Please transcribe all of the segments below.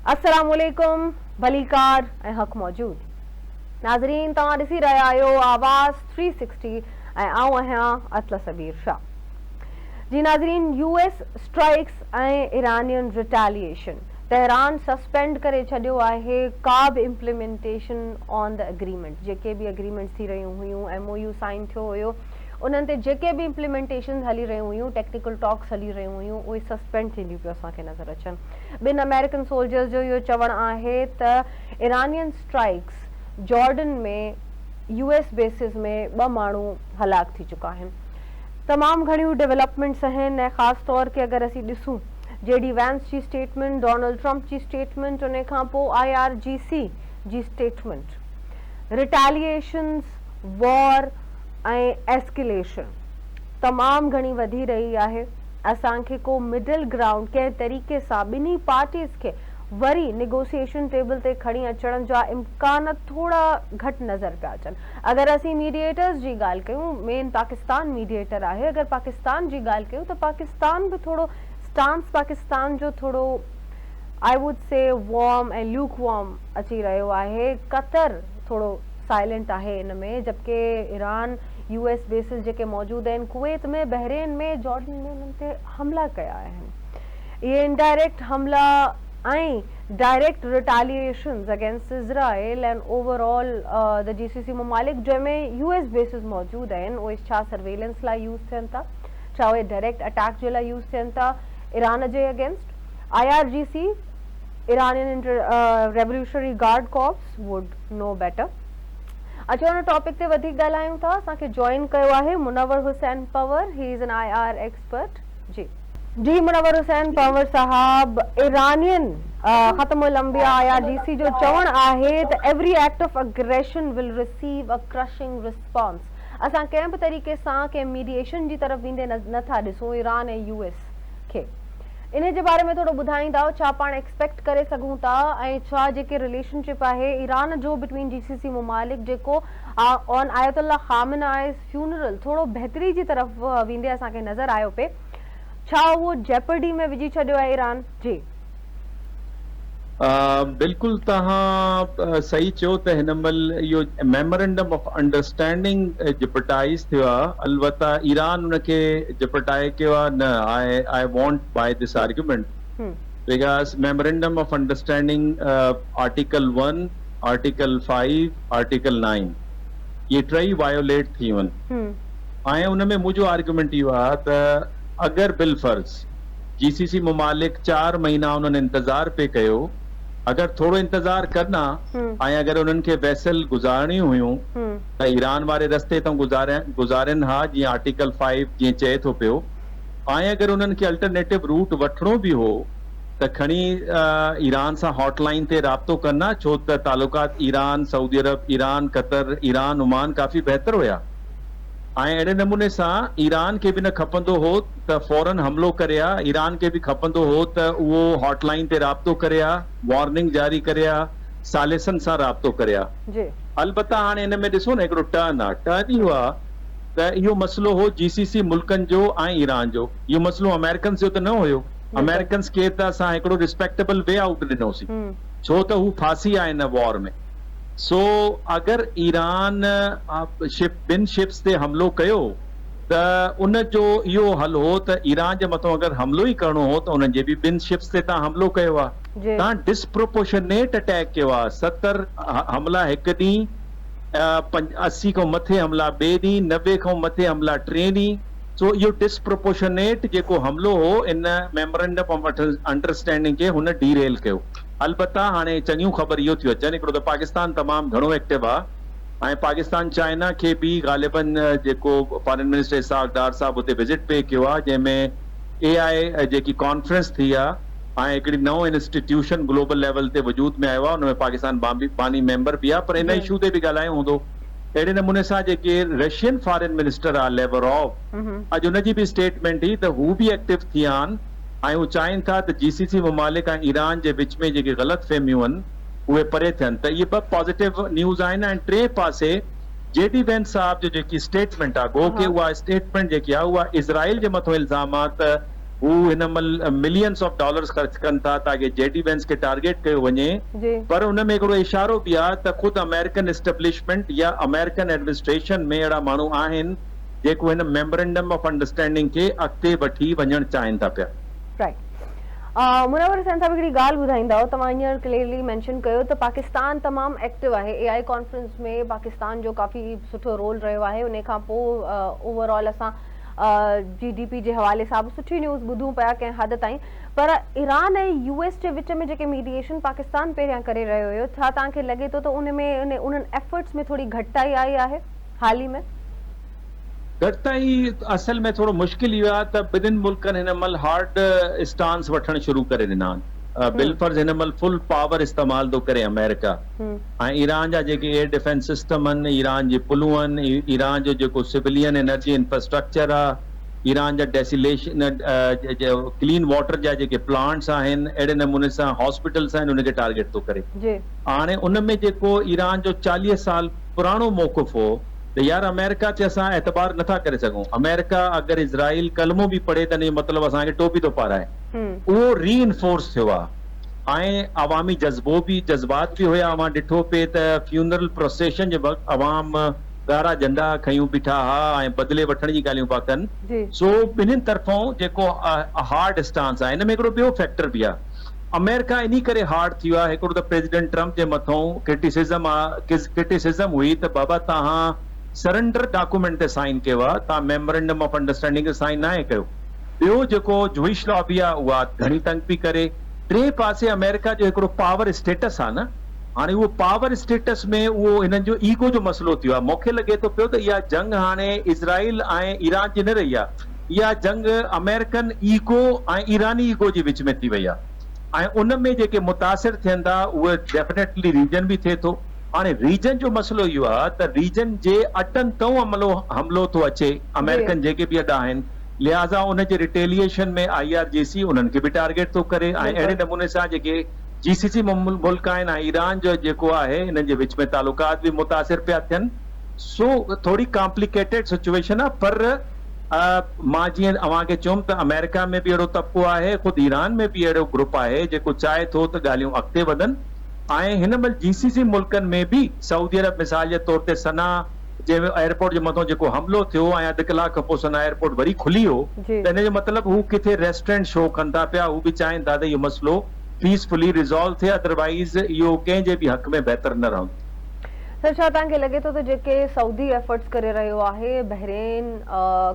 अस्सलामुअलैकुम भलीकार ऐं हक़ मौजूद नाज़रीन तव्हां ॾिसी रहिया आहियो आवाज़ 360 ऐं आऊं आहियां अतला सबीर शाह। जी नाज़रीन, यूएस स्ट्राइक्स ऐं इरानियन रिटेलिएशन, तेहरान सस्पेंड करे छॾियो आहे का बि इम्प्लीमेंटेशन ऑन द एग्रीमेंट। जेके बि एग्रीमेंट्स थी रहियूं हुयूं, MOU साइन थियो हुयो, उन्हनि ते जेके बि इम्प्लीमेंटेशन हली रहियूं हुयूं, टेक्निकल टॉक्स हली रहियूं हुयूं, उहे सस्पेंड थींदियूं पियूं असांखे नज़र अचनि। ॿिनि अमेरिकन सोल्जर्स जो इहो चवणु आहे त इरानियन स्ट्राइक्स जॉर्डन में US बेसिस में 2 माण्हू हलाक थी चुका आहिनि। तमामु घणियूं डेवलपमेंट्स आहिनि ऐं ख़ासि तौर ते अगरि असीं ॾिसूं JD वैंस जी स्टेटमेंट, डोनाल्ड ट्रंप जी स्टेटमेंट, उन खां पोइ IRGC जी स्टेटमेंट, रिटेलिएशन्स, वॉर ऐं एस्केलेशन तमामु घणी वधी रही आहे। असांखे को मिडल ग्राउंड कंहिं तरीक़े सां ॿिन्ही पार्टीज़ खे वरी निगोसिएशन टेबल ते खणी अचण जा इम्कान थोड़ा घटि नज़र पिया अचनि। अगरि असीं मीडिएटर्स जी ॻाल्हि कयूं, मेन पाकिस्तान मीडिएटर आहे, अगरि पाकिस्तान जी ॻाल्हि कयूं त पाकिस्तान बि थोरो स्टांस पाकिस्तान जो थोरो आई वुड से वॉर्म ऐं ल्यूक वॉर्म अची रहियो आहे। कतर थोरो साइलेंट आहे इन में, जबकि ईरान US बेसिस जेके मौजूद आहिनि, कुवैत में, बहरेन में, जॉर्डन में, उन्हनि ते हमला कया आहिनि। इहे इनडायरेक्ट हमला ऐं direct retaliations against Israel and overall the GCC ममालिक जंहिंमें US बेसिस मौजूद आहिनि, उहे छा सर्वेलेंस लाइ यूज़ थियनि था, छा उहे डायरेक्ट अटैक जे लाइ यूज़ थियनि था Iran J against. IRGC, Iranian revolutionary guard corps, would know better. अचो हुन टॉपिक ते वधीक ॻाल्हायूं था। असांखे जॉइन कयो आहे Munawwar Hussain Panwar, he is an IR expert. जी मुनव्वर हुसैन पंवर साहब, इरानियन ख़त्मुल अंबिया IRGC जो चवणु आहे त every act of aggression will receive a crushing response. असां कंहिं बि तरीक़े सां कंहिं मीडिएशन जी तरफ़ वेंदे नथा ॾिसूं ईरान ऐं US खे। इन जे बारे में थोरो ॿुधाईंदा, छा पाण एक्सपेक्ट करे सघूं था ऐं छा जेके रिलेशनशिप आहे ईरान जो बिटवीन GCC ममालिक जेको ऑन आयतुल्लाह ख़ामेनेई फ्यूनरल थोरो बहितरी जी तरफ़ वेंदे असांखे नज़र आयो पे, छा उहो जेपर्डी में विझी छॾियो आहे ईरान? जी बिल्कुलु तव्हां सही चयो त हिन महिल इहो मेमोरेंडम ऑफ अंडरस्टैंडिंग जेपटाइज़ थियो आहे। अलबत्ता ईरान उनखे जेपटाए कयो आहे न। I won't buy this argument because memorandum of understanding article 1, article 5, article 9 ये टई वायोलेट थी वञनि ऐं उन में मुंहिंजो आर्ग्यूमेंट इहो आहे त अगरि बिलफर्ज़ GCC ममालिक 4 महीना उन्हनि इंतज़ार पे कयो, अगर थोड़ो इंतजार करना ऐं अगर उन्हनि खे वैसल गुज़ारणी हुयूं त ईरान वारे रस्ते तां गुज़ारनि हा, जीअं आर्टिकल 5 जीअं चए थो पियो। ऐं अगर उन्हनि खे अल्टरनेटिव रूट वठिणो बि हो त खणी ईरान सां हॉटलाइन ते राब्तो करना, छो त तालुकात ईरान, सऊदी अरब, ईरान, कतर, ईरान, ओमान काफ़ी बहितर हुया। ऐं अहिड़े नमूने सां ईरान खे बि न खपंदो हो त फौरन हमिलो करे आ, ईरान खे बि खपंदो हो त उहो हॉटलाइन ते राब्तो करे आ, वार्निंग जारी करे आ, सालिसनि सां राब्तो करे आ। अलबत्ता हाणे हिन में ॾिसो न हिकिड़ो टर्न आहे। टर्न इहो आहे त इहो मसइलो हो GCC मुल्कनि जो ऐं ईरान जो। इहो मसइलो अमेरिकन्स जो त न हुयो। अमेरिकन्स खे त असां हिकिड़ो रिस्पेक्टेबल वे आउट ॾिनोसीं, छो त हू फासी आहे हिन वॉर में। सो अगर ईरान ॿिनि शिप्स ते हमलो कयो त उन जो इहो हल हो त ईरान जे मथां अगर हमलो ई करणो हो त उन्हनि जे बि ॿिनि शिप्स ते तव्हां हमलो कयो आहे, तव्हां डिस्प्रोपोर्शनेट अटैक कयो आहे। 70 हमला हिकु ॾींहुं, 80 खां मथे हमला ॿिए ॾींहुं, 90 खां मथे हमला टे ॾींहुं। सो इहो डिस्प्रोपोर्शनेट जेको हमलो हो इन मेमोरेंडम ऑफ अंडरस्टैंडिंग खे हुन डीरेल कयो। अलबत्ता हाणे चङियूं ख़बर इहो थियूं अचनि, हिकिड़ो त पाकिस्तान तमामु घणो एक्टिव आहे ऐं पाकिस्तान चाइना खे बि ग़ालिबन जेको फॉरेन मिनिस्टर इसहाक डार साहब हुते विज़िट पे कयो आहे, जंहिंमें AI जेकी कॉन्फ्रेंस थी आहे ऐं हिकिड़ी नओं इंस्टीट्यूशन ग्लोबल लेवल ते वजूद में आयो आहे, हुन में पाकिस्तान बानी मेंबर बि आहे। पर इन इशू ते बि ॻाल्हायो हूंदो। अहिड़े नमूने सां जेके रशियन फॉरेन मिनिस्टर आहे लेवरॉव, अॼु हुनजी बि स्टेटमेंट हुई त हू बि एक्टिव थी विया आहिनि ऐं हू चाहिनि था त GCC ममालिक ऐं ईरान जे विच में जेके ग़लति फ़हमियूं आहिनि उहे परे थियनि। त इहे 2 पॉज़िटिव न्यूज़ आहिनि। ऐं टे पासे JD वैंस साहब जो जेकी स्टेटमेंट आहे, गो के उहा स्टेटमेंट जेकी आहे उहा इज़राइल जे मथां इल्ज़ामात हू हिन महिल मिलियंस ऑफ डॉलर्स ख़र्च कनि था ताकि जेडी वेंस खे टारगेट कयो वञे, जी पर उन में हिकिड़ो इशारो बि आहे त ख़ुदि अमेरिकन एस्टेब्लिशमेंट या अमेरिकन एडमिनिस्ट्रेशन में अहिड़ा माण्हू आहिनि जेको हिन मेमोरेंडम ऑफ अंडरस्टैंडिंग खे अॻिते वठी वञणु चाहिनि था पिया। राइट। मुनव्वर हुसैन साहब हिकिड़ी ॻाल्हि ॿुधाईंदव, तव्हां हींअर क्लियरली मेंशन कयो त पाकिस्तान तमामु एक्टिव आहे AI कॉन्फ्रेंस में, पाकिस्तान जो काफ़ी सुठो रोल रहियो आहे। उन खां पोइ ओवरऑल असां GDP जे हवाले सां बि सुठी न्यूज़ ॿुधूं पिया कंहिं हद ताईं, पर ईरान ऐं US जे विच में जेके मीडिएशन पाकिस्तान पहिरियां करे रहियो हुयो, छा तव्हांखे लॻे थो त उन्हनि एफर्ट्स में थोरी घटिताई आई आहे हाल ई में? घटिताई असल में थोरो मुश्किल इहो आहे त ॿिन्हिनि मुल्कनि हिन महिल हार्ड स्टांस वठणु शुरू करे ॾिना आहिनि। बिलफर्ज़ हिन महिल फुल पावर इस्तेमाल थो करे अमेरिका, ऐं ईरान जा जेके एयर डिफेंस सिस्टम आहिनि, ईरान जी पुलूं आहिनि, ईरान जो जेको सिविलियन एनर्जी इंफ्रास्ट्रक्चर आहे, ईरान जा डेसिलेशन क्लीन वाटर जा जेके प्लांट्स आहिनि, अहिड़े नमूने सां हॉस्पिटल्स आहिनि, उनखे टारगेट थो करे। हाणे उन में जेको ईरान जो 40 साल पुराणो मौक़िफ़ हो त यार अमेरिका ते असां एतबार नथा करे सघूं, अमेरिका अगरि इज़राइल कलमो बि पढ़े त मतिलबु असांखे टोपी थो पाराए, उहो रीइंफोर्स थियो आहे। ऐं अवामी जज़्बात बि हुया। अवां ॾिठो पिए त फ्यूनरल प्रोसेशन जे वक़्तु अवाम ॻाढ़ा झंडा खयूं बीठा हा ऐं बदिले वठण जी ॻाल्हियूं पिया कनि। सो ॿिन्हिनि तरफ़ों जेको हार्ड स्टांस आहे, हिन में हिकिड़ो ॿियो फैक्टर बि आहे। अमेरिका इन करे हार्ड थियो आहे, हिकिड़ो त प्रेसिडेंट ट्रम्प जे मथां क्रिटिसिज़म हुई त बाबा तव्हां सरेंडर डॉक्यूमेंट ते साइन कयो आहे, तव्हां मेमोरेंडम ऑफ अंडरस्टैंडिंग ते साइन नाहे कयो। ॿियो जेको जूइश लॉबी आहे उहा घणी तंग पई करे। टे पासे अमेरिका जो हिकिड़ो पावर स्टेटस आहे न, हाणे उहो पावर स्टेटस में उहो हिननि जो ईगो जो मसइलो थियो आहे। मूंखे लॻे थो पियो त इहा जंग हाणे इज़राइल ऐं ईरान जी न रही आहे, इहा जंग अमेरिकन ईगो ऐं ईरानी ईगो जे विच में थी वई आहे, ऐं उन में जेके मुतासिर थियनि था उहे डेफिनेटली रीजन बि थिए थो। हाणे रीजन जो मसइलो इहो आहे त रीजन जे अटनि तां हमलो थो अचे, अमेरिकन जेके बि अॾा आहिनि, लिहाज़ा उन जे रिटेलिएशन में IRGC उन्हनि खे बि टारगेट थो करे, ऐं अहिड़े नमूने सां जेके GCC मुल्क आहिनि ऐं ईरान जो जेको आहे हिननि जे विच में तालुकात बि मुतासिर पिया थियनि। सो थोरी कॉम्प्लिकेटेड सिचुएशन आहे, पर मां जीअं अव्हांखे चयुमि त अमेरिका में बि अहिड़ो तबिको आहे, ख़ुदि ईरान में बि अहिड़ो ग्रुप आहे जेको चाहे थो त ॻाल्हियूं अॻिते वधनि। ऐं हिन महिल GCC मुल्कनि में बि सऊदी अरब मिसाल जे तौर ते सना जे एयरपोर्ट जे मथां जेको हमलो थियो ऐं अधु कलाक खां पोइ सना एयरपोर्ट वरी खुली हो, त हिन जो मतिलबु हू किथे रेस्टोरेंट शो कनि था पिया, हू बि चाहिनि था त इहो मसइलो पीसफुली रिज़ॉल्व थिए, अदरवाइज़ इहो कंहिंजे बि हक़ में बहितर न रहंदो। सर, छा तव्हांखे लॻे थो त जेके सऊदी एफर्ट्स करे रहियो आहे, बहरेन,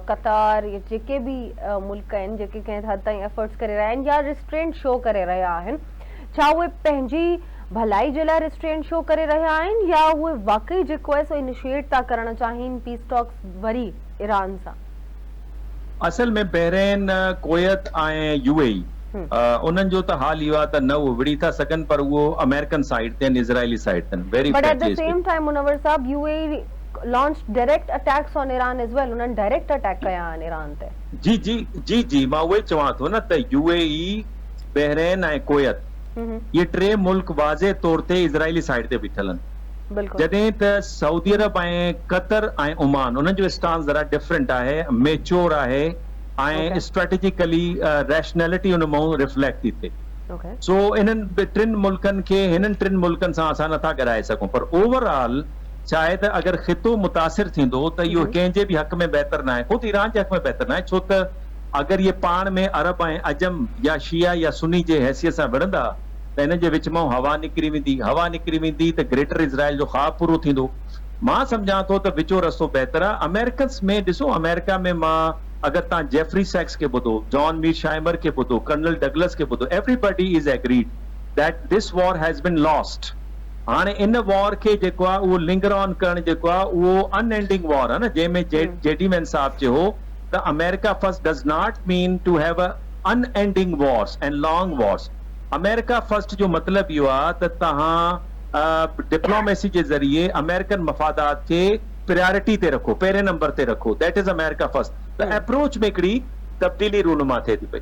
कतार, या जेके बि मुल्क आहिनि जेके कंहिं हद ताईं एफर्ट्स करे रहिया आहिनि या रिस्ट्रेंट शो करे रहिया आहिनि, छा उहे पंहिंजी भलाई जे लाइ रिस्ट्रेंट शो करे रहिया आहिनि या उहे वाकई जेको आहे सो इनिशिएट था करणु चाहिनि पीस टॉक्स वरी ईरान सां? असल में बहरेन, कुवैत ऐं UAE उन्हनि जो त हाल इहो आहे त न उहो विड़ी था सघनि, पर उहो अमेरिकन साइड ते आहिनि, इज़राइली साइड ते आहिनि। Very but at the same time Munawar sahab, UAE launch direct attacks on Iran as well, उन्हनि डायरेक्ट अटैक कया आहिनि ईरान ते। जी जी जी जी मां उहे चवां थो न त UAE, बहरेन ऐं कुवैत, ये टे मुल्क वाज़े तौर ते इज़राइली साइड ते बीठल आहिनि, जॾहिं त सऊदी अरब ऐं कतर ऐं ओमान उन्हनि जो स्टांस ज़रा डिफरेंट आहे, मेच्योर आहे, ऐं स्ट्रेटेजिकली रैशनैलिटी उन मां रिफ्लेक्ट थी थिए। सो इन्हनि टिनि मुल्कनि खे, हिननि टिनि मुल्कनि सां असां नथा ॻाल्हाए सघूं, पर ओवरऑल छा आहे त अगरि ख़ितो मुतासिर थींदो त इहो कंहिंजे बि हक़ में बहितर न आहे, ख़ुदि ईरान जे हक़ में बहितर न आहे, छो त अगरि इहे पाण में अरब ऐं अजम या शिया या सुन्नी जे हैसियत सां विढ़ंदा त हिन जे विच मां हवा निकिरी वेंदी त ग्रेटर इज़राइल जो ख़्वाबु पूरो थींदो। मां सम्झां थो त विचो रस्तो बहितर आहे। अमेरिकन्स में ॾिसो, अमेरिका में मां अगरि तव्हां जेफरी सैक्स खे ॿुधो, जॉन मीरशाइमर खे ॿुधो, कर्नल डगलस खे ॿुधो, everybody is agreed that this war has been lost. हाणे इन वॉर खे जेको आहे उहो लिंगर ऑन करणु जेको आहे उहो अनएंडिंग वॉर आहे न, जंहिंमें जेडी वेंस साहब चयो त America first does not mean to have a unending wars and long wars. America first जो मतिलबु इहो आहे त तव्हां डिप्लोमेसी जे ज़रिए अमेरिकन मफ़ादात खे प्रायोरिटी ते रखो, पहिरें नंबर ते रखो, दैट इज़ अमेरिका फर्स्ट। त अप्रोच में हिकिड़ी तब्दीली रूनुमा थिए थी पई।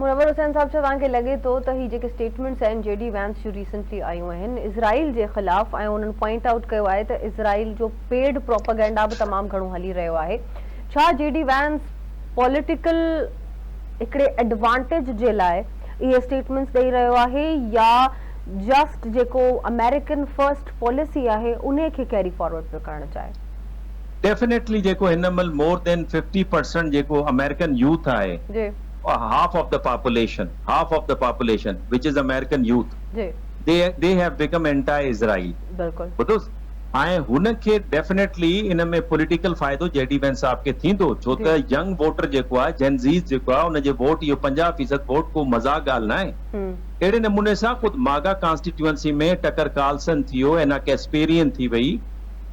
मुनव्वर हुसैन साहब, छा तव्हांखे लॻे थो त ही जेके स्टेटमेंट्स आहिनि जेडी वैंस जूं रिसेंटली आयूं आहिनि इज़राइल जे ख़िलाफ़, ऐं उन्हनि पॉइंट आउट कयो आहे त इज़राइल जो पेड प्रोपेगेंडा बि तमामु घणो हली रहियो आहे, छा जेडी वैंस पॉलिटिकल हिकिड़े एडवांटेज जे लाइ इहे स्टेटमेंट्स ॾेई रहियो आहे या जस्ट जेको अमेरिकन फर्स्ट पॉलिसी आहे उन खे कैरी फॉरवर्ड पियो करणु चाहे? डेफिनेटली जेको हिन महिल मोर देन 50% जेको अमेरिकन यूथ आहे, जी half of the population which is American youth, ji they have become anti-Israel. बिल्कुलु ॿुधो, ऐं हुनखे डेफिनेटली इन में पॉलिटिकल फ़ाइदो जेडी वेंस साहब खे थींदो, छो त यंग वोटर जेको आहे, जेनज़ीज़ जेको आहे, उनजे वोट इहो 50% वोट को मज़ाक ॻाल्हि न आहे। अहिड़े नमूने सां ख़ुदि मागा कॉन्स्टिट्यूएंसी में टकर कार्लसन थियो, एना कैस्पेरियन थी वई,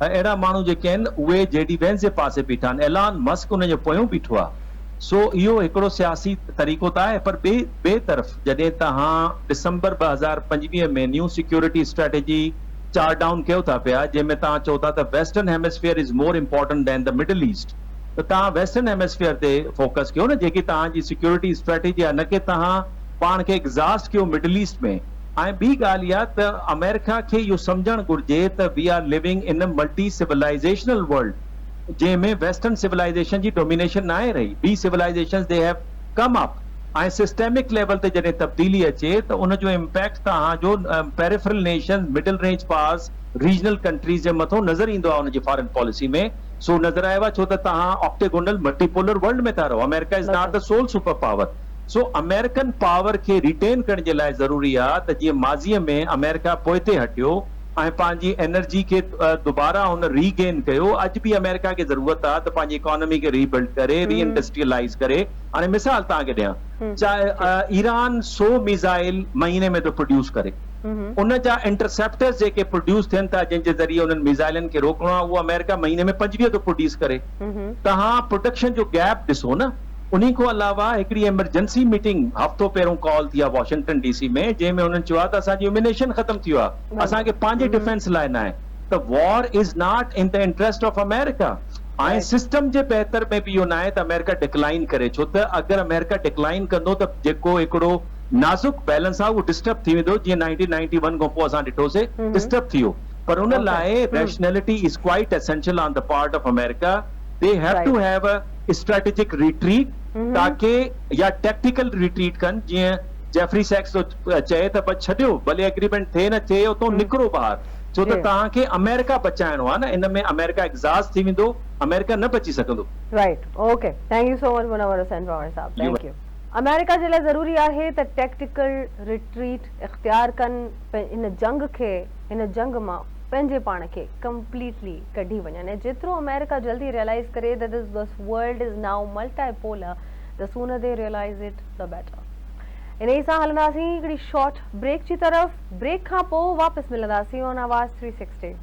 अहिड़ा माण्हू जेके आहिनि उहे जेडी वेंस जे पासे बीठा आहिनि, एलान मस्क उनजे पोयों बीठो आहे। सो इहो हिकिड़ो सियासी तरीक़ो त आहे, पर ॿिए तरफ़ जॾहिं तव्हां डिसंबर 2025 में new security strategy chart down कयो था पिया, जंहिंमें तव्हां चओ था त western hemisphere is more important than the Middle East, त तव्हां वेस्टर्न हेमिस्फीयर ते फोकस कयो न, जेकी तव्हांजी सिक्योरिटी स्ट्रेटेजी आहे, न कि तव्हां पाण खे एग्ज़ॉस्ट कयो मिडल ईस्ट में। ऐं ॿी ॻाल्हि इहा त अमेरिका खे इहो सम्झणु घुर्जे त V are living in a multi civilizational world, जंहिंमें वेस्टर्न सिविलाइज़ेशन जी डोमिनेशन न आहे रही, ॿी civilizations they have come up, ऐं सिस्टेमिक लेवल ते जॾहिं तब्दीली अचे त उनजो इम्पैक्ट तव्हांजो peripheral nation, middle range powers, regional countries जे मथां नज़र ईंदो आहे उनजी फॉरेन पॉलिसी में। सो नज़र आयो आहे, छो त तव्हां ऑक्टेगोनल मल्टीपोलर वर्ल्ड में था रहो, America is not the sole super power. So American power खे रिटेन करण जे लाइ ज़रूरी आहे त जीअं माज़ीअ में अमेरिका पोइते हटियो ऐं पंहिंजी एनर्जी खे दुबारा हुन रीगेन कयो, अॼु बि अमेरिका खे ज़रूरत आहे त पंहिंजी इकोनॉमी खे रीबिल्ड करे, रीइंडस्ट्रियलाइज़ करे। हाणे मिसाल तव्हांखे ॾियां, चाहे ईरान 100 मिसाइल महीने में थो प्रोड्यूस करे, उन जा इंटरसेप्टर्स जेके प्रोड्यूस थियनि था, जंहिंजे ज़रिए उन्हनि मिसाइलनि खे रोकणो आहे, उहो अमेरिका महीने में 25 थो प्रोड्यूस करे। तव्हां प्रोडक्शन जो गैप ॾिसो न। उन्ही खां अलावा हिकिड़ी एमरजेंसी मीटिंग हफ़्तो पहिरियों कॉल थी आहे वॉशिंगटन डीसी में, जंहिंमें हुननि चयो आहे त असांजी ह्यूमिनेशन ख़तम थियो आहे, असांखे पंहिंजे डिफेंस लाइ न आहे, त war is not in the interest of America. ऐं सिस्टम जे बहितर में बि इहो न आहे त अमेरिका डिक्लाइन करे, छो त अगरि अमेरिका डिक्लाइन कंदो त जेको हिकिड़ो नाज़ुक बैलेंस आहे उहो डिस्टर्ब थी वेंदो, जीअं 1991 खां पोइ असां ॾिठोसीं डिस्टर्ब थी वियो। पर उन लाइ rationality is quite essential on the part of America. They have to have a strategic retreat, ताकि या टैक्टिकल रिट्रीट कनि, जीअं जेफरी सैक्स तो चए त बस छॾियो, भले एग्रीमेंट थिए न थिए, उतो निकिरो ॿाहिरि, छो त तव्हांखे अमेरिका बचाइणो आहे न। इन में अमेरिका एग्ज़ॉस्ट थी वेंदो, अमेरिका न बची सघंदो। Right, okay, thank you so much Munawar Hussain Pawar sahab, thank you. America जे लाइ ज़रूरी आहे त टैक्टिकल रिट्रीट इख्तियार कनि, इन जंग मां पंहिंजे पाण खे कंप्लीटली कढी वञनि, ऐं जेतिरो अमेरिका जल्दी रियलाइज़ करे that this world is now multipolar, the sooner they realise it the better. इन सां हलंदासीं हिकिड़ी शॉर्ट ब्रेक जी तरफ़, ब्रेक खां पोइ वापसि मिलंदासीं ऑन आवाज़ 360।